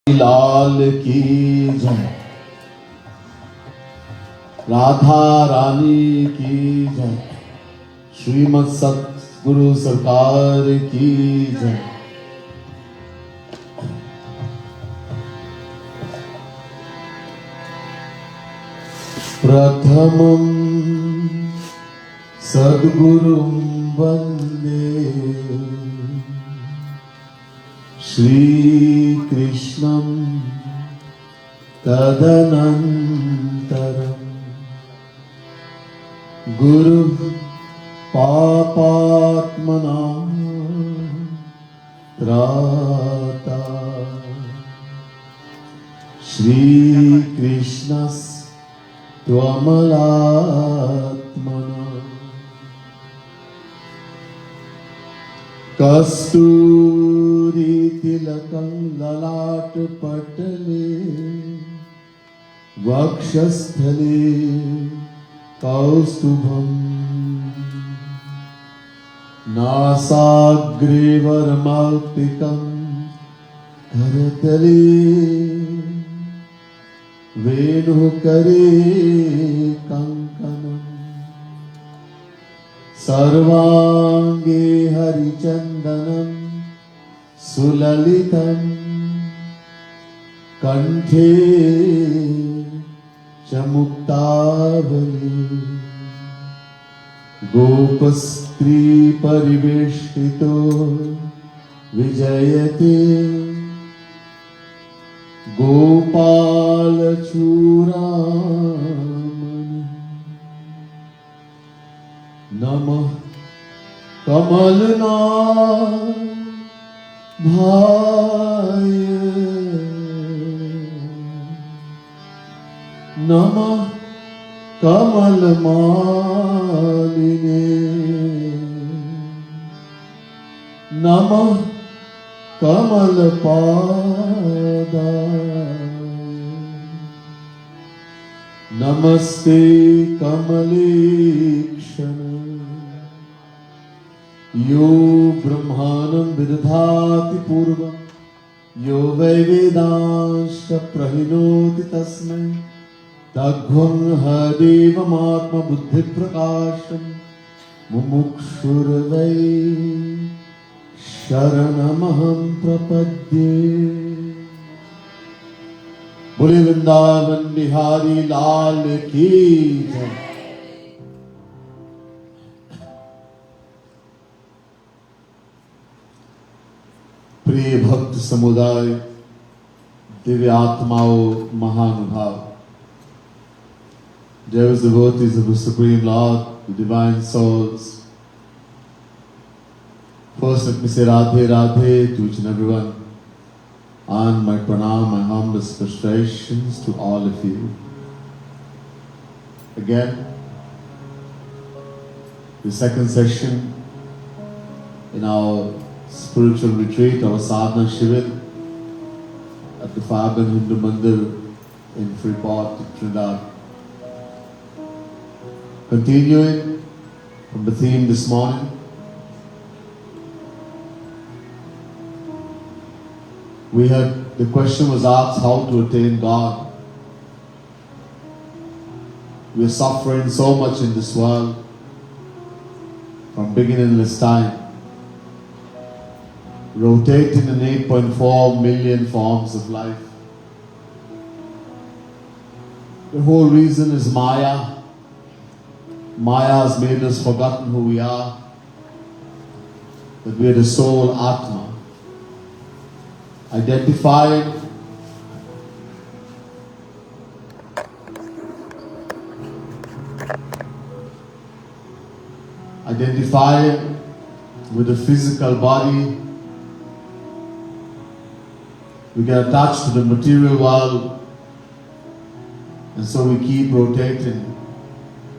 लाल की जय, राधा रानी की जय, श्रीमद सतगुरु सरकार की जय। प्रथमं सद्गुरुं वन्दे श्रीकृष्णं तदनन्तरं गुरुः पापात्मनां त्राता श्रीकृष्णस्त्वमलात्मना कस्तूरीतिलकं ललाटपटले वक्षस्थले कौस्तुभम् नासाग्रे वरमौक्तिकं करतले वेणुकरे कङ्कणम् सर्वाङ्गे हरिचन्दनं सुललितं कण्ठे च मुक्तावली गोपस्त्री परिवेष्टितो विजयते गोपालचूडामणि नमः कमलनाभाय नमः कमलमालिने नमः कमलपादाय नमस्ते कमलेक्षण यो ब्रह्माणं विदधाति पूर्वं यो वै वेदांश्च प्रहिणोति तस्मै तद्ध्वं हदेवमात्मबुद्धिप्रकाशं मुमुक्षुर्वै शरणमहं प्रपद्ये। बोले वृंदावन बिहारी लाल की जय। प्रिय भक्त समुदाय, दिव्य आत्माओं, महानुभाव, dear devotees of the Supreme Lord, the divine souls. First, let me say Radhe Radhe to each and everyone, and my pranam, my humblest prostrations to all of you. Again, the second session in our spiritual retreat, our sadhana shivir at the Fireburn Hindu Mandir in Freeport, Trinidad. Continuing from the theme this morning, the question was asked how to attain God. We are suffering so much in this world from beginningless time, rotating in 8.4 million forms of life. The whole reason is Maya. Maya has made us forgotten who we are, that we are the soul Atma, identified with the physical body. We get attached to the material world, and so we keep rotating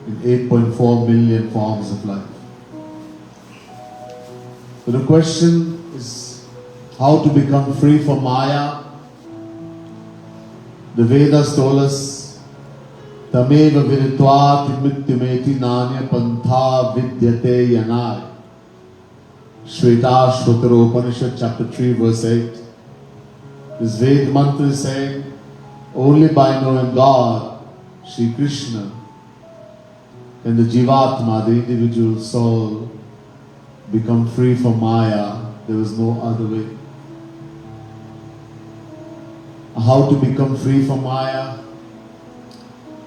in 8.4 million forms of life. So the question is how to become free from Maya. The Vedas told us, Tameva viritvat mrityumeti nanya pantha vidyate yanai. Shveta Shvotara Upanishad chapter 3 verse 8. This Ved mantra is saying, only by knowing God, Shri Krishna, can the Jivatma, the individual soul, become free from Maya. There is no other way. How to become free from Maya?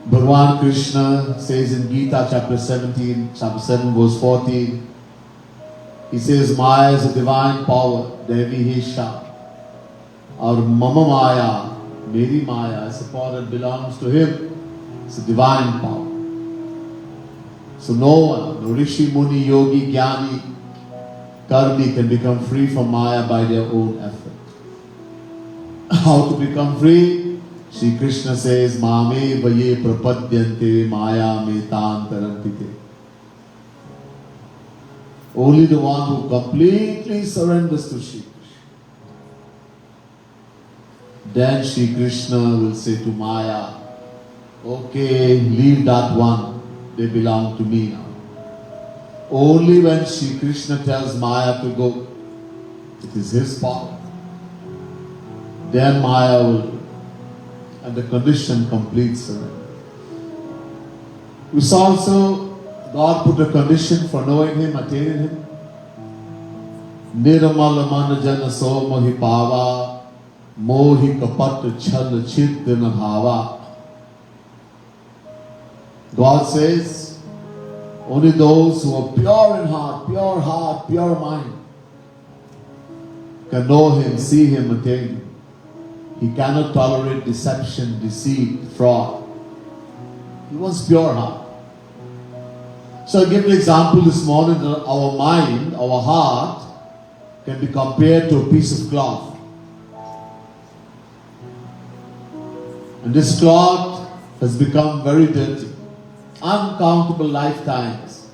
Bhagavan Krishna says in Gita chapter 17, chapter 7 verse 14, he says, Maya is a divine power, Devi Hesha. Our Mama Maya, Meri Maya, is a power that belongs to him. It's a divine power. So no one, no Rishi, Muni, Yogi, Jnani, Karmi can become free from Maya by their own effort. How to become free? Shri Krishna says, Mame vaye prapadyante maya me tantarantite. Only the one who completely surrenders to Shri Krishna. Then Shri Krishna will say to Maya, okay, leave that one. They belong to me now. Only when Shri Krishna tells Maya to go, it is his power. Then Maya will do. And the condition complete surrender. We saw also God put a condition for knowing him, attaining him. Niramal manajana so mohi pava mohi kapat chal chitna bhava. God says, only those who are pure in heart, pure mind, can know him, see him, attain him. He cannot tolerate deception, deceit, fraud. He wants pure heart. So I give an example this morning that our mind, our heart, can be compared to a piece of cloth. And this cloth has become very dirty. Uncountable lifetimes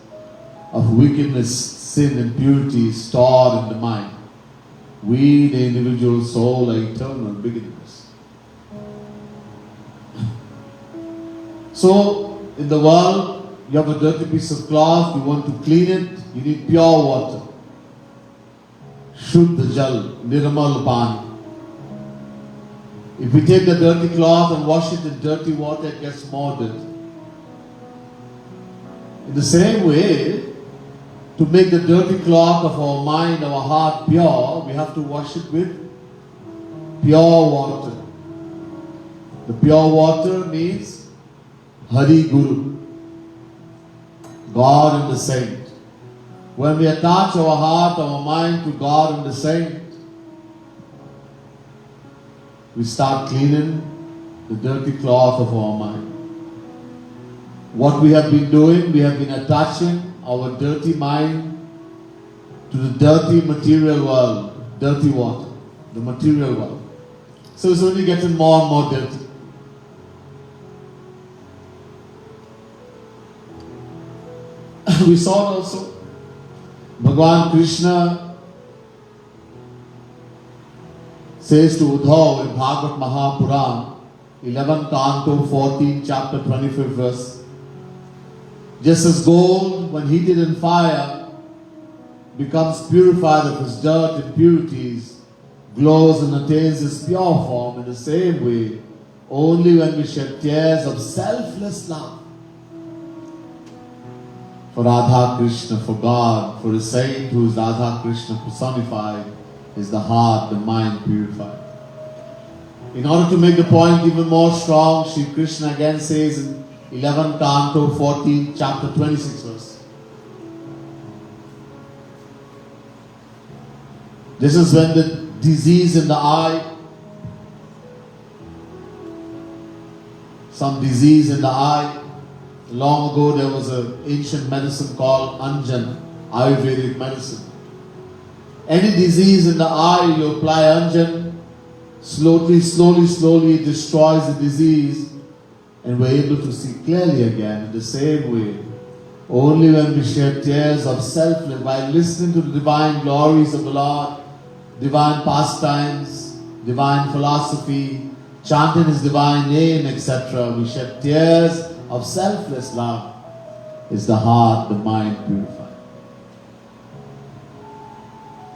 of wickedness, sin, impurity stored in the mind. We, the individual soul, are eternal beginnings. So, in the world, you have a dirty piece of cloth, you want to clean it, you need pure water. Shuddha jal, nirmal pani. If we take the dirty cloth and wash it in dirty water, it gets more dirty. In the same way, to make the dirty cloth of our mind, our heart pure, we have to wash it with pure water. The pure water means Hari Guru, God and the saint. When we attach our heart, our mind to God and the saint, we start cleaning the dirty cloth of our mind. What we have been doing, we have been attaching our dirty mind to the dirty material world, dirty water, the material world. So it's only getting more and more dirty. We saw it also. Bhagavan Krishna says to Uddhav in Bhagavad Mahapuran, 11th canto, 14th chapter, 25th verse. Just as gold, when heated in fire, becomes purified of its dirt and impurities, glows and attains its pure form, in the same way, only when we shed tears of selfless love for Radha Krishna, for God, for the saint who is Radha Krishna personified, is the heart, the mind purified. In order to make the point even more strong, Sri Krishna again says in 11th canto, 14th chapter, 26 verse. This is when the disease in the eye, some disease in the eye. Long ago there was an ancient medicine called Anjan, Ayurvedic medicine. Any disease in the eye, you apply Anjan, slowly it destroys the disease, and we're able to see clearly again. In the same way, only when we shed tears of selfless, by listening to the divine glories of the Lord, divine pastimes, divine philosophy, chanting His divine name, etc., we shed tears of selfless love, is the heart, the mind purified.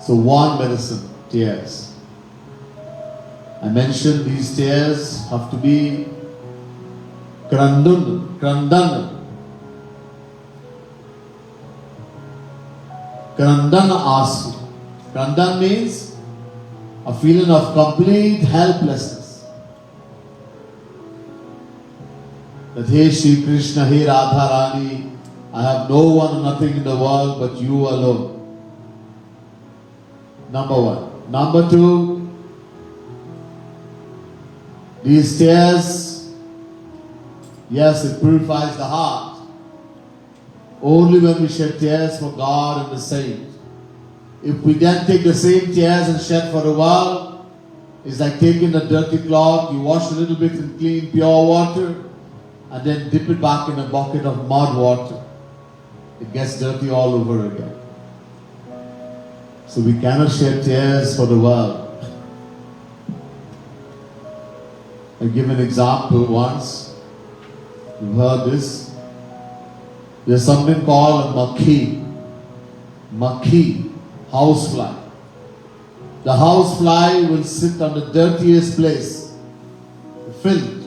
So one medicine, tears. I mentioned these tears have to be krandan. Krandan asu. Krandan means a feeling of complete helplessness. That hey Shri Krishna, hey Radha Rani, I have no one and nothing in the world but you alone. Number one. Number two, these tears, yes, it purifies the heart. Only when we shed tears for God and the saint. If we then take the same tears and shed for the world, it's like taking a dirty cloth, you wash a little bit in clean, pure water, and then dip it back in a bucket of mud water. It gets dirty all over again. So we cannot shed tears for the world. I give an example once. You've heard this. There's something called a makhi. Makhi, housefly. The housefly will sit on the dirtiest place, the filth,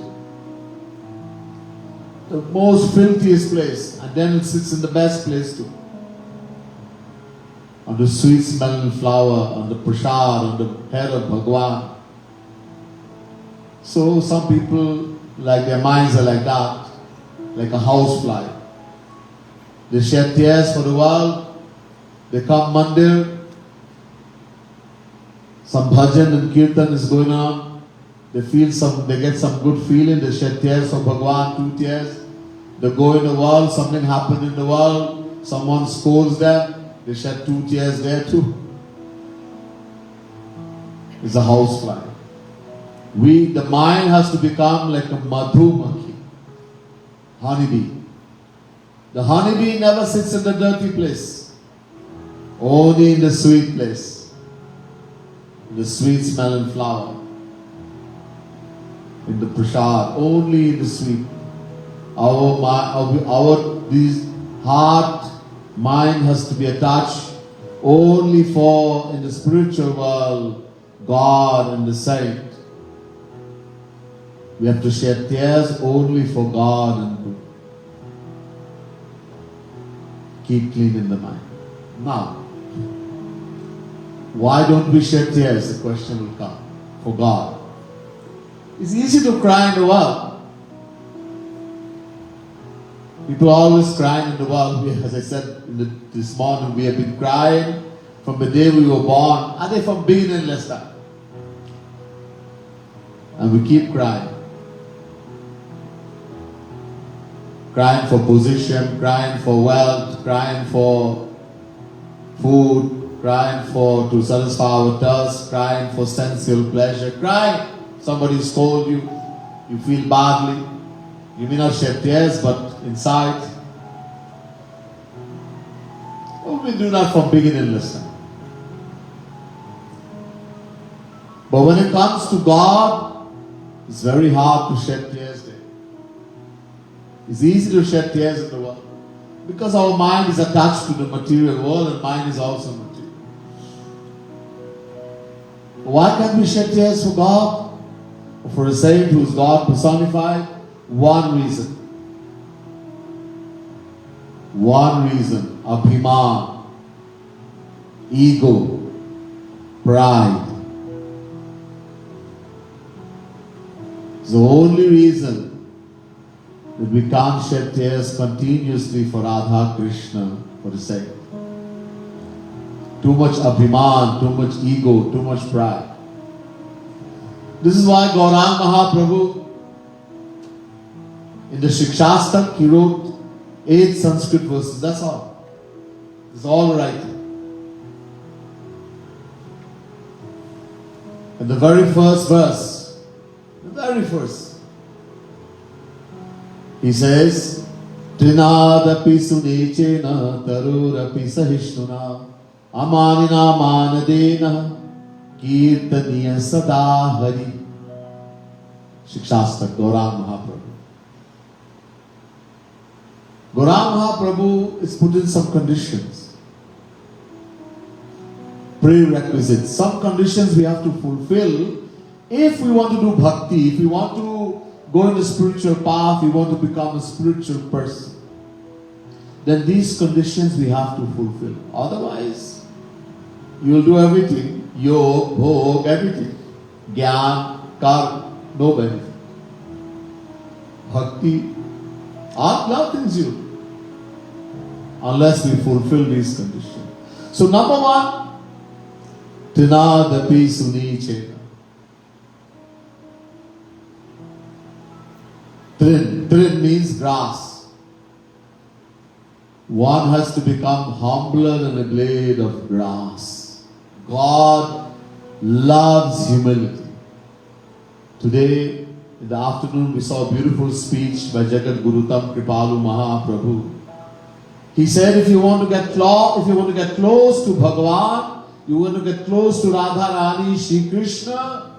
the most filthiest place, and then it sits in the best place too. On the sweet smelling flower, on the prasad, on the head of Bhagwan. So some people, like their minds are like that, like a housefly. They shed tears for the world. They come Mandir. Some bhajan and kirtan is going on. They get some good feeling. They shed tears for Bhagwan, 2 tears. They go in the world, something happened in the world, someone scolds them. They shed 2 tears there too. It's a housefly. The mind has to become like a madhumakhi, honeybee. The honeybee never sits in the dirty place, only in the sweet place, in the sweet smelling flower, in the prasad, only in the sweet. These heart, mind has to be attached only for, in the spiritual world, God and the saint. We have to shed tears only for God and keep clean in the mind. Now, why don't we shed tears? The question will come. For God. It's easy to cry in the world. People are always crying in the world. As I said this morning, we have been crying from the day we were born. Are they from beginningless time? And we keep crying. Crying for position, crying for wealth, crying for food, crying to satisfy our thirst, crying for sensual pleasure, crying. Somebody scold you, you feel badly. You may not shed tears, but inside. Oh, we do that from beginningless time. But when it comes to God, it's very hard to shed tears there. It's easy to shed tears in the world because our mind is attached to the material world and mind is also material. Why can't we shed tears for God or for a saint who is God personified? One reason. Abhiman, ego, pride. It's the only reason that we can't shed tears continuously for Radha Krishna for the sake. Too much abhiman, too much ego, too much pride. This is why Gaurang Mahaprabhu, in the Shikshastak, he wrote 8 Sanskrit verses. That's all. It's all right. And the very first verse, he says, Trinadapi sunechena tarurapi sahishnuna amanina manadena kirtaniya sada hari. Shikshastak, Gaurang Mahaprabhu. Gaurang Mahaprabhu is put in some conditions, prerequisites. Some conditions we have to fulfill If we want to do bhakti, if we want to go in the spiritual path, we want to become a spiritual person, then these conditions we have to fulfill. Otherwise, you will do everything, yog, bhog, everything. Gyan, karma, no benefit. Bhakti outlasts you unless we fulfill these conditions. So number one, Tinadapi Suni Chena. Trin means grass. One has to become humbler than a blade of grass. God loves humility. Today, in the afternoon, we saw a beautiful speech by Jagat Gurutam Kripalu Mahaprabhu. He said, if you want to get close to Bhagavan, you want to get close to Radharani, Shri Krishna,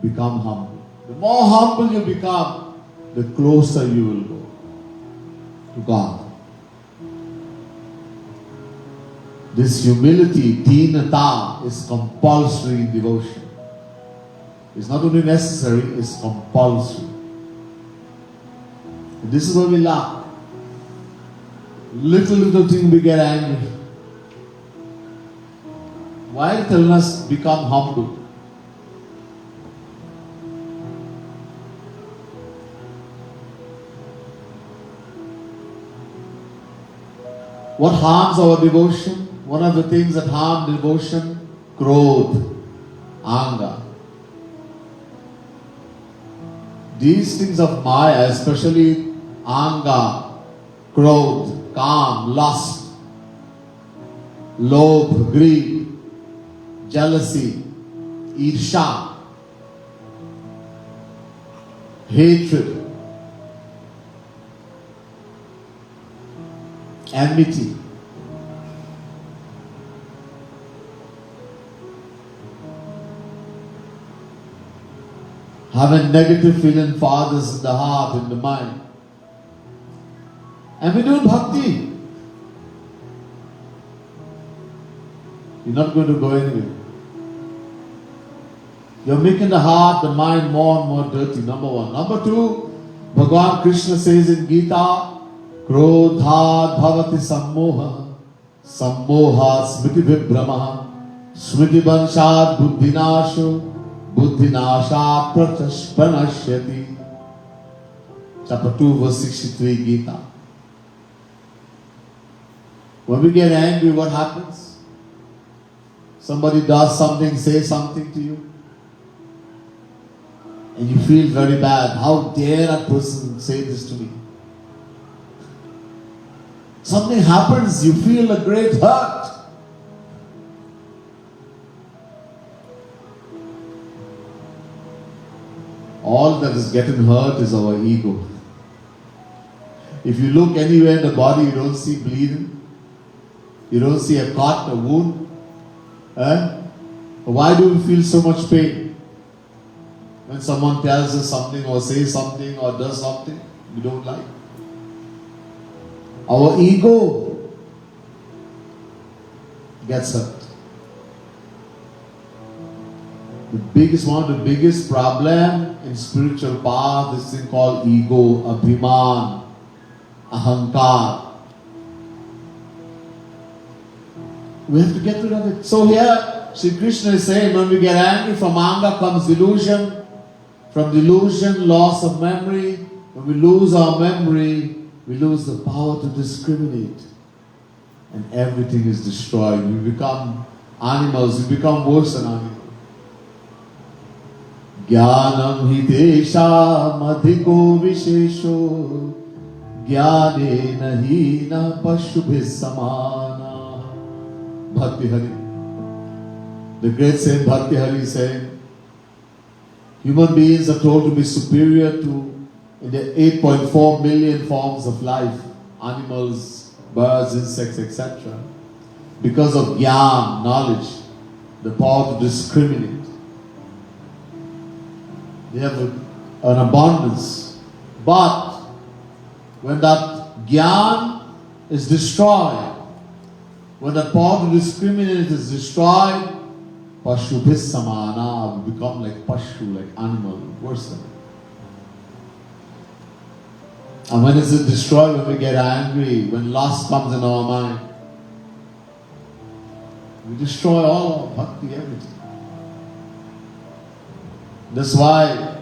become humble. The more humble you become, the closer you will go to God. This humility, dinata, is compulsory in devotion. It's not only necessary, it's compulsory. And this is what we lack. Little thing we get angry. Why telling us become humble? What harms our devotion? One of the things that harm devotion, krodh, anger. These things of Maya, especially anger, krodh, kam, lust, lobh, greed, jealousy, irsha, hatred, enmity, having negative feeling fathers in the heart, in the mind. And we do bhakti. You're not going to go anywhere. You're making the heart, the mind more and more dirty, number one. Number two, Bhagavan Krishna says in Gita, Krodhat bhavati sammoha, sammoha smriti vibhramaha, smriti vanshad buddhinasho, buddhinasha pranashyati. Chapter 2, verse 63, Gita. When we get angry, what happens? Somebody does something, says something to you, and you feel very bad. How dare that person say this to me? Something happens, you feel a great hurt. All that is getting hurt is our ego. If you look anywhere in the body, you don't see bleeding. You don't see a cut, a wound. Why do we feel so much pain? When someone tells us something or says something or does something we don't like. Our ego gets hurt. One of the biggest problem in spiritual path is this thing called ego, abhiman, ahankar. We have to get rid of it. So here, Sri Krishna is saying, when we get angry, from anger comes delusion. From delusion, loss of memory. When we lose our memory, we lose the power to discriminate. And everything is destroyed. We become animals. We become worse than animals. Jnanam hitesha madhiko vishesho jnane nahina pashubhis samana. Bhakti Hari. The great saint Bhakti Hari is saying, human beings are told to be superior to in the 8.4 million forms of life, animals, birds, insects, etc. Because of jnana, knowledge, the power to discriminate. They have an abundance. But when that jnana is destroyed, when the power to discriminate is destroyed, Pashubhis samana, we become like Pashu, like animal, worse than it. And when is it destroyed? When we get angry, when lust comes in our mind. We destroy all our bhakti, everything. That's why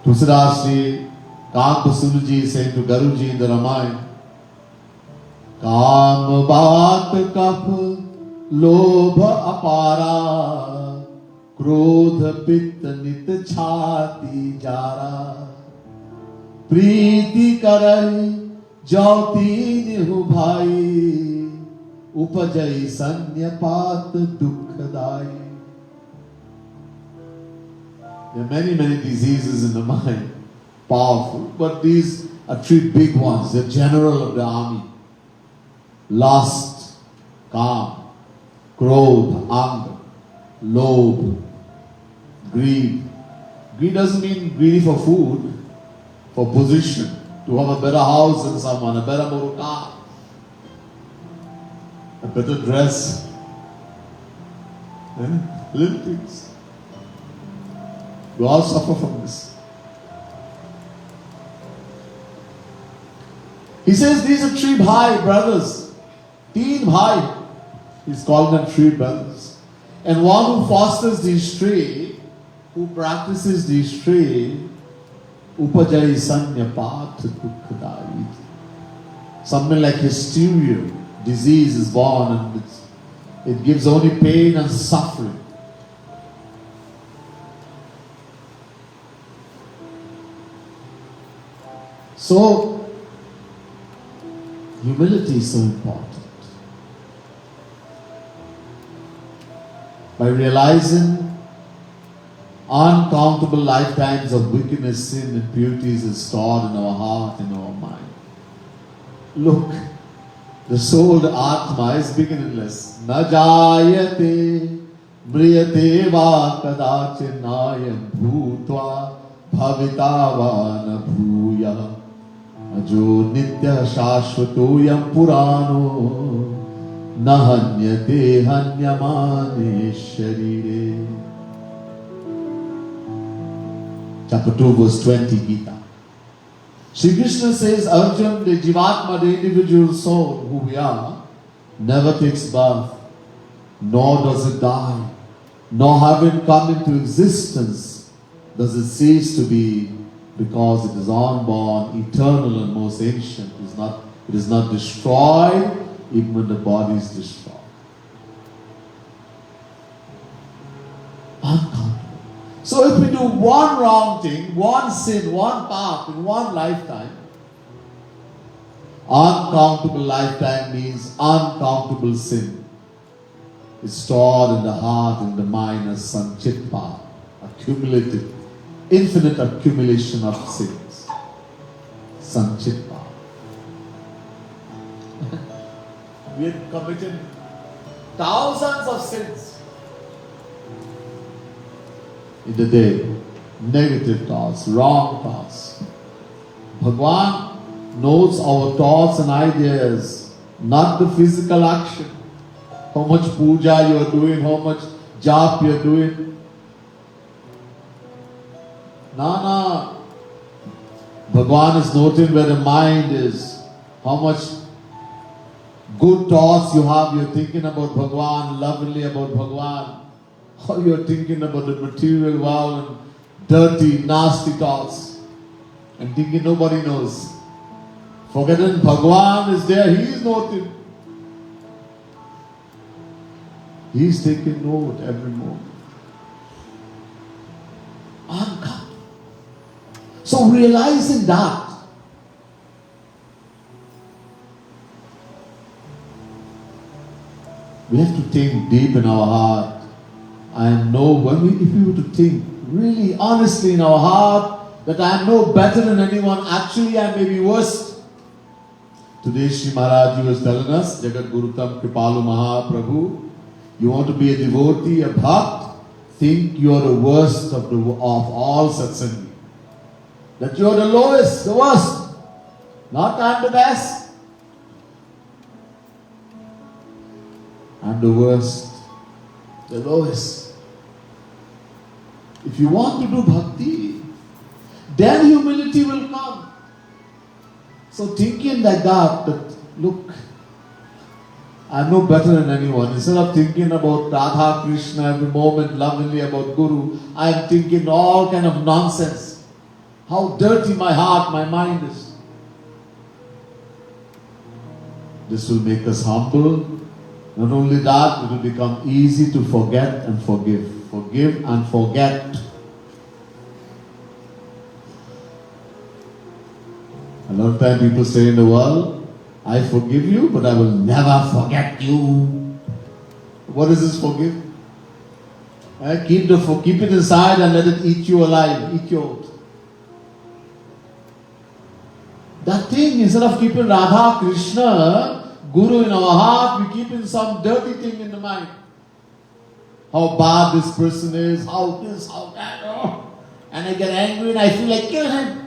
Tulsidas Ji, Kanta Sunuji is saying to Garuji in the Ramayana, Kam baat kaf lobha apara, krodha pit nit chhati jara, प्रीति करहि जो तीन who भाई उपजई संन्यापात दुखदाई. There are many diseases in the mind, powerful, but these are three big ones. The general of the army: lust, काम, क्रोध, anger, lobh, greed. Greed doesn't mean greedy for food, for position, to have a better house than someone, a better motor car, a better dress, little things. We all suffer from this. He says these are three bhai, brothers. Teen bhai. He's calling them three brothers. And one who fosters these three, who practices these three, Upajai sanyapat dukkadayi. Something like hysteria, disease is born and it gives only pain and suffering. So, humility is so important. By realizing uncountable lifetimes of wickedness, sin, and impurities is stored in our heart, in our mind. Look, the soul, the Atma, is beginningless. Na jayate mriyate va kadachinayam bhutva bhavitava na bhuya ajo nitya shashvatoyam purano nahanyate hanyamane sharire. Chapter 2, verse 20, Gita. Shri Krishna says, Arjuna, the Jivatma, the individual soul, who we are, never takes birth, nor does it die, nor having come into existence, does it cease to be, because it is unborn, eternal and most ancient. It is not destroyed, even when the body is destroyed. Uncountable. So if we do one wrong thing, one sin, one path in one lifetime, uncountable lifetime means uncountable sin. It's stored in the heart, in the mind as sanchitpa, accumulative, infinite accumulation of sins. Sanchitpa. We have committed thousands of sins in the day. Negative thoughts, wrong thoughts. Bhagwan knows our thoughts and ideas, not the physical action. How much puja you are doing, how much jap you are doing. No. Bhagwan is noting where the mind is. How much good thoughts you have. You're thinking about Bhagwan, lovingly about Bhagwan. Or you're thinking about the material world and dirty, nasty thoughts. And thinking nobody knows. Forgetting Bhagwan is there, He is noting. He is taking note every moment. Uncountable. So realizing that, we have to think deep in our heart and know if we were to think really honestly in our heart that I am no better than anyone, actually I may be worse. Today Shri Maharaj was telling us, Jagat Gurutam Kripalu Mahaprabhu, you want to be a devotee, a bhakt, think you are the worst of all satsangi. That you are the lowest, the worst. Not I'm the best. I'm the worst. the lowest. If you want to do bhakti, then humility will come. So thinking like that look, I'm no better than anyone. Instead of thinking about Radha Krishna every moment, lovingly about Guru, I am thinking all kind of nonsense. How dirty my heart, my mind is. This will make us humble. Not only that, it will become easy to forget and forgive. Forgive and forget. A lot of times people say in the world, I forgive you, but I will never forget you. What is this forgive? Keep it inside and let it eat you alive, eat you out. That thing, instead of keeping Radha, Krishna, Guru in our heart, we keep in some dirty thing in the mind. How bad this person is, how this, how that, oh. And I get angry and I feel like kill him.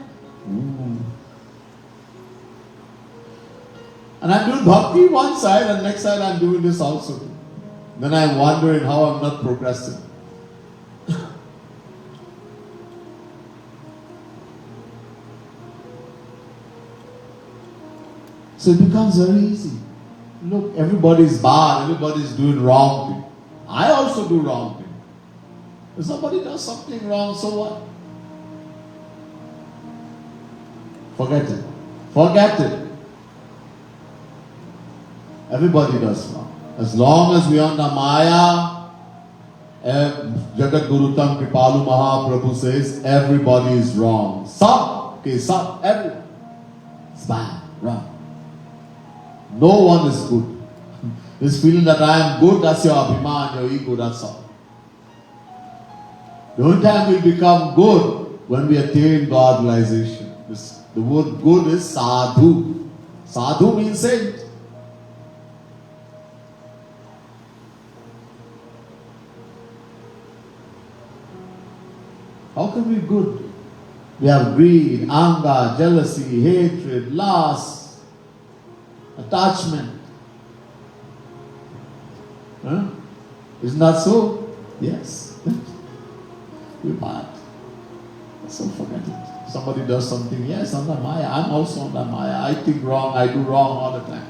And I'm doing bhakti one side and next side I'm doing this also. Then I'm wondering how I'm not progressing. So it becomes very easy. Look, everybody's bad, everybody's doing wrong thing. I also do wrong thing. If somebody does something wrong, so what? Forget it. Forget it. Everybody does wrong. As long as we are under Maya, Jagat Guru Tam Kripalu Mahaprabhu says, everybody is wrong. Some, everyone. It's bad, wrong. No one is good. This feeling that I am good, that's your abhiman, your ego, that's all. The only time we become good when we attain God realization. The word good is sadhu. Sadhu means saint. How can we be good? We have greed, anger, jealousy, hatred, lust, attachment. Huh? Isn't that so? Yes. We're bad. So forget it. Somebody does something, yes, under Maya. I'm also under Maya. I think wrong, I do wrong all the time.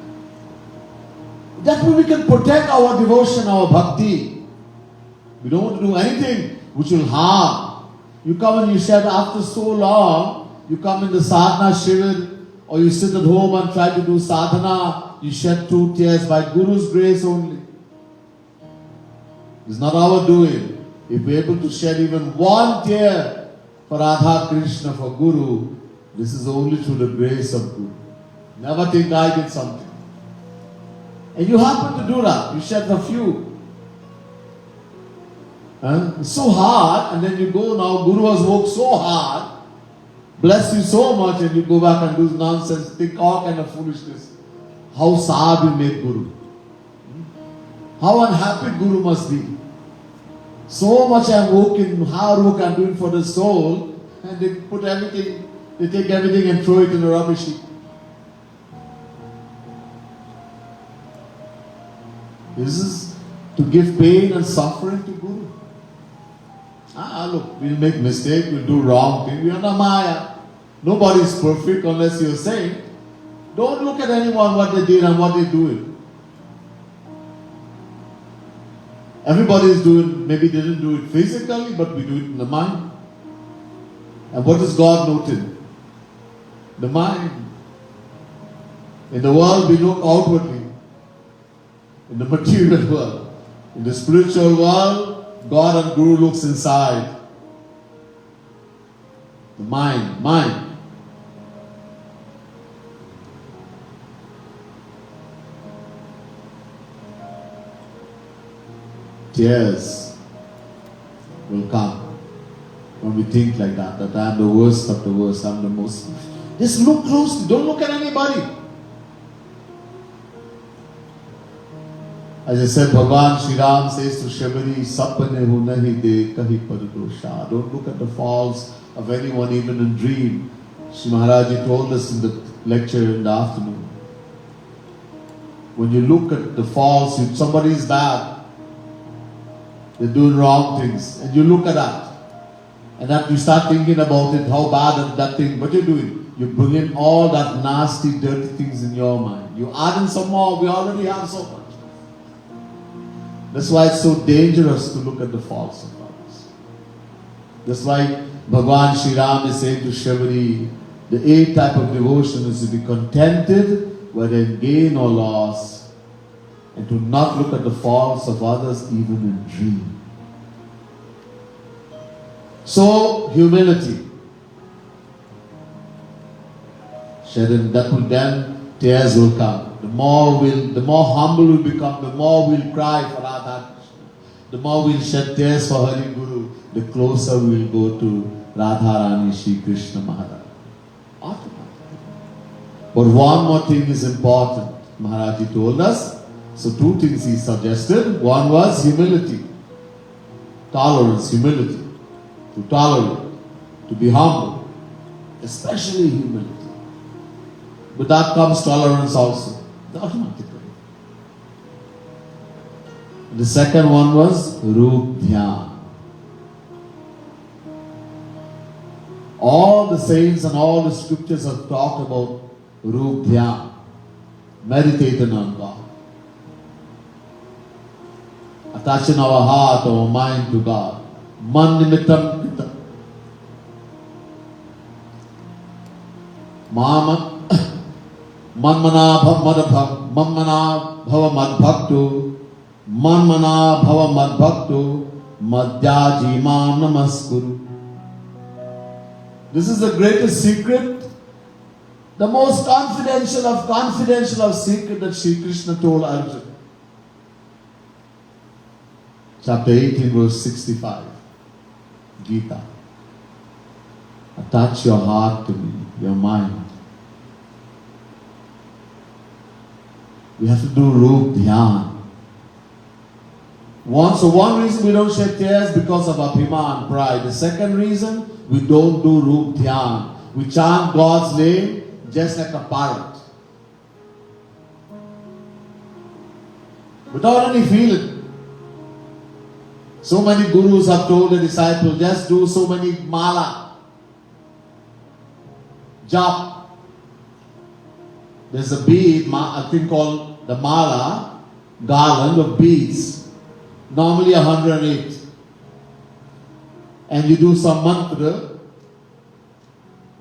That way we can protect our devotion, our bhakti. We don't want to do anything which will harm. You come and you said after so long, you come in the sadhana shivir, or you sit at home and try to do sadhana, you shed 2 tears by Guru's grace only. It's not our doing. If we're able to shed even 1 tear for Radha Krishna, for Guru, this is only through the grace of Guru. Never think I did something. And you happen to do that. You shed a few. It's so hard, and then you go now, Guru has worked so hard, bless you so much, and you go back and do nonsense, think all kind of foolishness. How sad you make Guru. How unhappy Guru must be. So much I'm working, hard work I'm doing for the soul, and they put everything, they take everything and throw it in the rubbish heap. This is to give pain and suffering to Guru. Look, we'll make mistake, we'll do wrong thing. We are not Maya. Nobody is perfect unless you're saying. Don't look at anyone what they did and what they're doing. Everybody is doing, maybe they didn't do it physically, but we do it in the mind. And what is God noted? The mind. In the world we look outwardly. In the material world. In the spiritual world, God and Guru looks inside. The mind. Tears will come when we think like that I'm the worst of the worst, I'm the most. Just look closely, don't look at anybody. As I said, Bhagavan Shri Ram says to Shabari, Sapane hu nahi de kahi par dosha. Don't look at the faults of anyone, even in dream. Shri Maharaji told us in the lecture in the afternoon. When you look at the faults, if somebody is bad, they're doing wrong things, and you look at that, and that you start thinking about it, how bad that thing, what you're doing, you bring in all that nasty, dirty things in your mind. You add in some more, we already have so much. That's why it's so dangerous to look at the faults of others. That's why Bhagavan Sri Ram is saying to Shabari, the eighth type of devotion is to be contented whether in gain or loss, and to not look at the faults of others even in dream. So, humility. Sharon, that will then, tears will come. The more humble we become, the more we'll cry for Radha Krishna. The more we'll shed tears for Hari Guru, the closer we'll go to Radharani Shri Krishna Maharaj. Automatically. But one more thing is important. Maharaji told us. So two things he suggested. One was humility. Tolerance, humility. To tolerate. To be humble. Especially humility. But that comes tolerance also. Automatically. The second one was Roop Dhyan. All the saints and all the scriptures have talked about Roop Dhyan, meditating on God. Attaching our heart, our mind to God. Man nimittam kritam. Manmana bhava madbhaktu, manmana bhava madbhaktu, madhyaji mam namaskuru. This is the greatest secret, the most confidential of secret that Sri Krishna told Arjuna. Chapter 18, verse 65, Gita. Attach your heart to me, your mind. We have to do Roop Dhyan. One reason we don't shed tears because of Abhiman, pride. The second reason, we don't do Roop Dhyan. We chant God's name just like a parrot. Without any feeling. So many gurus have told the disciples, just do so many mala. Jap. There's a bead, a thing called the mala, garland of beads. Normally 108. And you do some mantra.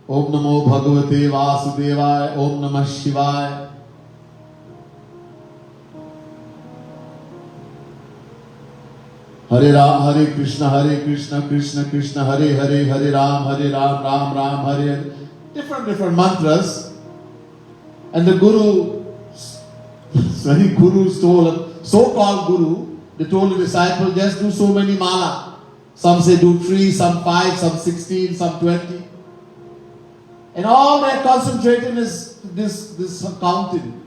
Om Namo Bhagavate Vasudevaya, Om Namah Shivaya. Hare Krishna, Krishna Krishna, Hare Hare, Hare Ram, Ram Ram, Hare. Different mantras. And the Guru, many gurus told, so-called Guru, they told the disciple, just do so many mala. Some say do 3, some 5, some 16, some 20. And all they're concentrating is this counting.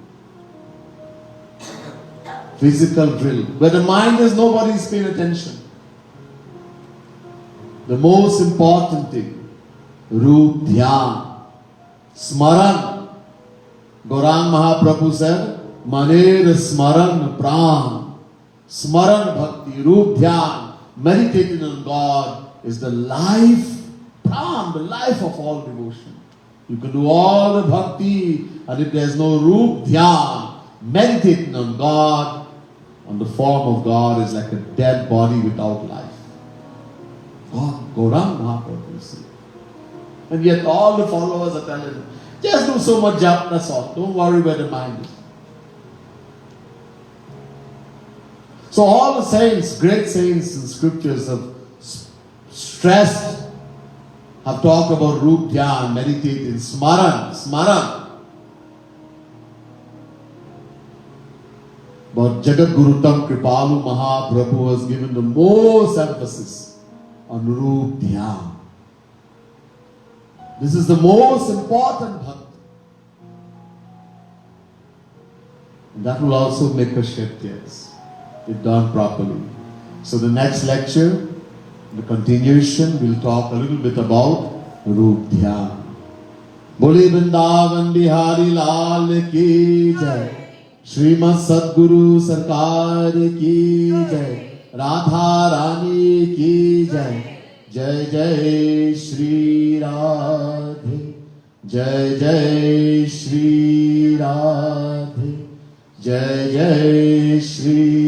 Physical drill. Where the mind is, nobody's paying attention. The most important thing, Roop Dhyan, Smaran. Gaurang Mahaprabhu said, Maner Smaran Pran. Smaran Bhakti, Roop Dhyan, meditating on God is the life, Pran, the life of all devotion. You can do all the bhakti, and if there's no Roop Dhyan, meditating on God, on the form of God is like a dead body without life. God, Gaurang Mahaprabhu, you see. And yet all the followers are telling him, just do so much jap, that's all. Don't worry where the mind is. So all the saints, great saints in scriptures have stressed, have talked about Roop Dhyan, meditating, Smaran. But Jagat Gurutam Kripalu Mahaprabhu has given the most emphasis on Roop Dhyan. This is the most important bhakti. And that will also make us shed tears, if done properly. So the next lecture, the continuation, we'll talk a little bit about Roop Dhyan. Bole Vrindavan Bihari Lal ki jai. Srimad Sadguru Sarkar ki jai. Radha Rani की जय। जय जय श्री राधे, जय जय श्री राधे, जय जय श्री